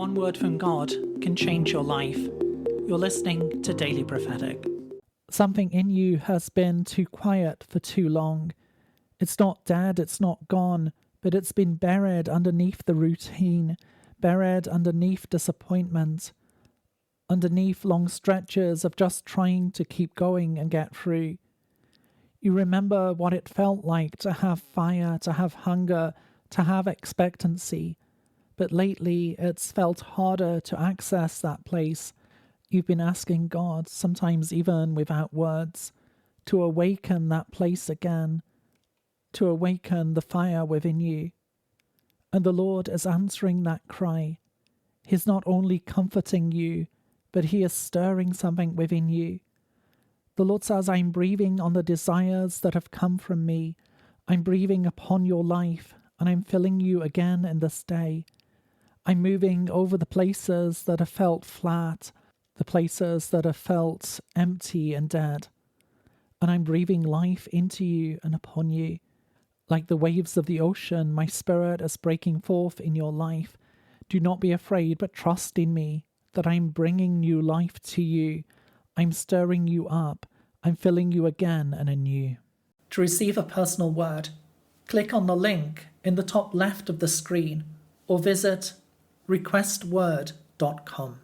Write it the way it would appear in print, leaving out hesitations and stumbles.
one word from God can change your life. You're listening to Daily Prophetic. Something in you has been too quiet for too long. It's not dead, it's not gone, but it's been buried underneath the routine, buried underneath disappointment, underneath long stretches of just trying to keep going and get through. You remember what it felt like to have fire, to have hunger, to have expectancy. But lately, it's felt harder to access that place. You've been asking God, sometimes even without words, to awaken that place again, to awaken the fire within you. And the Lord is answering that cry. He's not only comforting you, but He is stirring something within you. The Lord says, I'm breathing on the desires that have come from me. I'm breathing upon your life, and I'm filling you again in this day. I'm moving over the places that have felt flat, the places that have felt empty and dead. And I'm breathing life into you and upon you. Like the waves of the ocean, my spirit is breaking forth in your life. Do not be afraid, but trust in me, that I'm bringing new life to you. I'm stirring you up. I'm filling you again and anew. To receive a personal word, click on the link in the top left of the screen or visit requestword.com.